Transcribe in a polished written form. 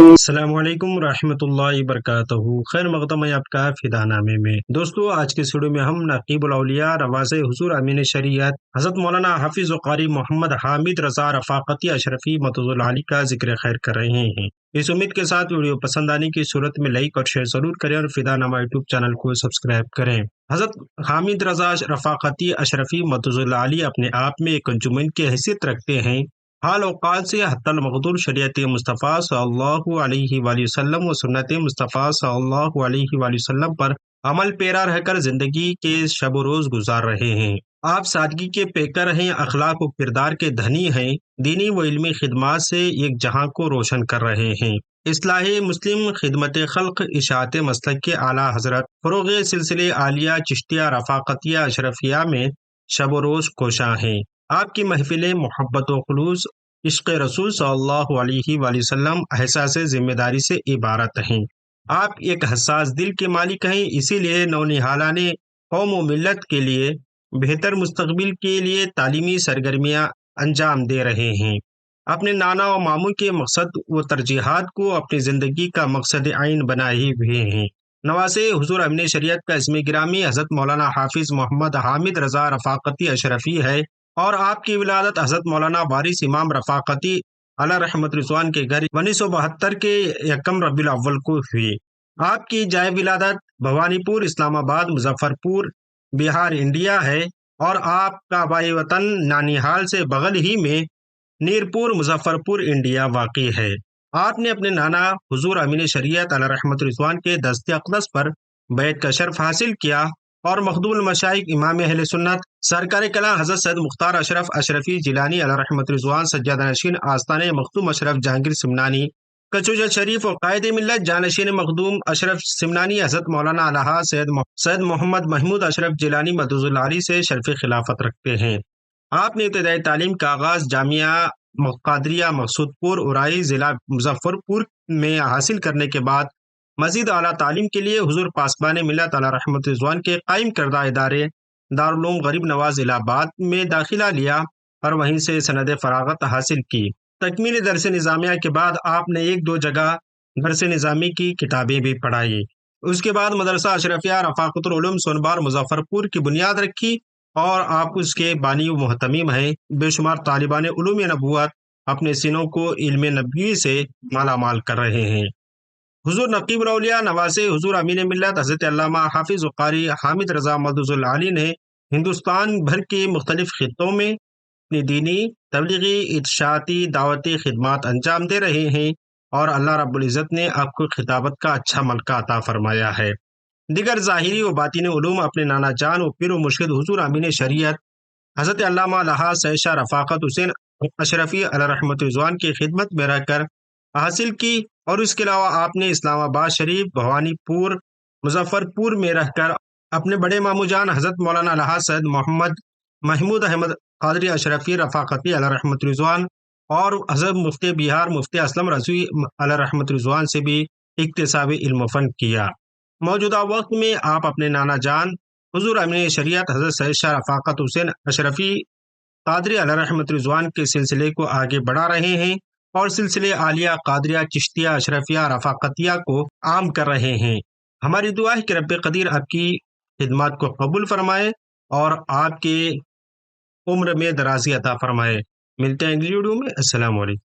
السلام علیکم ورحمۃ اللہ وبرکاتہ۔ خیر مقدم ہے آپ کا فدا نامے میں۔ دوستو، آج کے ویڈیو میں ہم نقیب الاولیاء رواز حضور امین شریعت حضرت مولانا حافظ و قاری محمد حامد رضا رفاقتی اشرفی متوز العالی کا ذکر خیر کر رہے ہیں۔ اس امید کے ساتھ ویڈیو پسند آنے کی صورت میں لائک اور شیئر ضرور کریں اور فدا نامہ یوٹیوب چینل کو سبسکرائب کریں۔ حضرت حامد رضا رفاقتی اشرفی متوز العالی اپنے آپ میں ایک انجمن کی حیثیت رکھتے ہیں۔ حال اوقات سے حتی المقدور شریعت مصطفیٰ صلی اللہ علیہ وآلہ وسلم و سنت مصطفیٰ صلی اللہ علیہ وآلہ وسلم پر عمل پیرا رہ کر زندگی کے شب و روز گزار رہے ہیں۔ آپ سادگی کے پیکر ہیں، اخلاق و کردار کے دھنی ہیں، دینی و علمی خدمات سے ایک جہاں کو روشن کر رہے ہیں۔ اصلاح مسلم، خدمت خلق، اشاعت مسلک کے اعلیٰ حضرت، فروغ سلسلے عالیہ چشتیہ رفاقتیہ اشرفیہ میں شب و روز کوشاں ہیں۔ آپ کی محفلیں محبت و خلوص، عشق رسول صلی اللہ علیہ وآلہ وسلم، احساس ذمہ داری سے عبارت ہیں۔ آپ ایک حساس دل کے مالک ہیں، اسی لیے نونہالان قوم و ملت کے لیے بہتر مستقبل کے لیے تعلیمی سرگرمیاں انجام دے رہے ہیں۔ اپنے نانا و ماموں کے مقصد و ترجیحات کو اپنی زندگی کا مقصد عین بنائے ہوئے ہیں۔ نواسے حضور امین شریعت کا اسم گرامی حضرت مولانا حافظ محمد حامد رضا رفاقتی اشرفی ہے، اور آپ کی ولادت حضرت مولانا وارث امام رفاقتی علیہ رحمت رضوان کے گھر 1972 کے 1 ربیع الاول کو ہوئی۔ آپ کی جائے ولادت بھوانی پور، اسلام آباد، مظفر پور، بہار، انڈیا ہے، اور آپ کا آبائی وطن نانیہال سے بغل ہی میں نیرپور، مظفر پور، انڈیا واقع ہے۔ آپ نے اپنے نانا حضور امین شریعت علیہ رحمت رضوان کے دست اقدس پر بیعت کا شرف حاصل کیا، اور مخدوم المشائخ امام اہل سنت سرکار کلاں حضرت سید مختار اشرف اشرفی جیلانی علیہ رحمت رضوان سجادہ نشین آستان مخدوم اشرف جہانگیر سمنانی کچوجل شریف اور قائد ملت جانشین مخدوم اشرف سمنانی حضرت مولانا الہا سید محمد محمود اشرف جیلانی متوز العالی سے شرف خلافت رکھتے ہیں۔ آپ نے ابتدائی تعلیم کا آغاز جامعہ قادریہ مقصود پور ارائی ضلع مظفر پور میں حاصل کرنے کے بعد مزید اعلیٰ تعلیم کے لیے حضور پاسبان ملت علیہ رحمت رضوان کے قائم کردہ ادارے دارالعلوم غریب نواز الہ آباد میں داخلہ لیا اور وہیں سے سند فراغت حاصل کی۔ تکمیل درس نظامیہ کے بعد آپ نے 1-2 جگہ درس نظامی کی کتابیں بھی پڑھائی۔ اس کے بعد مدرسہ اشرفیہ رفاقت العلوم سونبار مظفر پور کی بنیاد رکھی، اور آپ اس کے بانی و محتمیم ہیں۔ بے شمار طالبان علوم نبوت اپنے سینوں کو علم نبوی سے مالا مال کر رہے ہیں۔ حضور نقیب الاولیاء نواسے حضور امین ملت حضرت علامہ حافظ و قاری حامد رضا متوز العالی نے ہندوستان بھر کے مختلف خطوں میں اپنی دینی، تبلیغی، ارشادی، دعوتی خدمات انجام دے رہے ہیں، اور اللہ رب العزت نے آپ کو خطابت کا اچھا ملکہ عطا فرمایا ہے۔ دیگر ظاہری و باطنی علوم اپنے نانا جان و پیر و مرشد حضور امین شریعت حضرت علامہ الہا سید شاہ رفاقت حسین اشرفی علیہ رحمت رضوان کی خدمت میں رہ کر حاصل کی، اور اس کے علاوہ آپ نے اسلام آباد شریف، بھوانی پور، مظفر پور میں رہ کر اپنے بڑے ماموں جان حضرت مولانا الہا سید محمد محمود احمد قادری اشرفی رفاقتی علیہ رحمت رضوان اور حضرت مفتی بہار مفتی اسلم رضوی علیہ رحمت رضوان سے بھی اکتساب علم و فن کیا۔ موجودہ وقت میں آپ اپنے نانا جان حضور امین شریعت حضرت سید شاہ رفاقت حسین اشرفی قادری علیہ رحمت رضوان کے سلسلے کو آگے بڑھا رہے ہیں، اور سلسلے عالیہ قادریہ چشتیہ اشرفیہ رفاقتیہ کو عام کر رہے ہیں۔ ہماری دعا ہے کہ رب قدیر آپ کی خدمات کو قبول فرمائے اور آپ کے عمر میں درازی عطا فرمائے۔ ملتے ہیں اگلی ویڈیو میں۔ السلام علیکم۔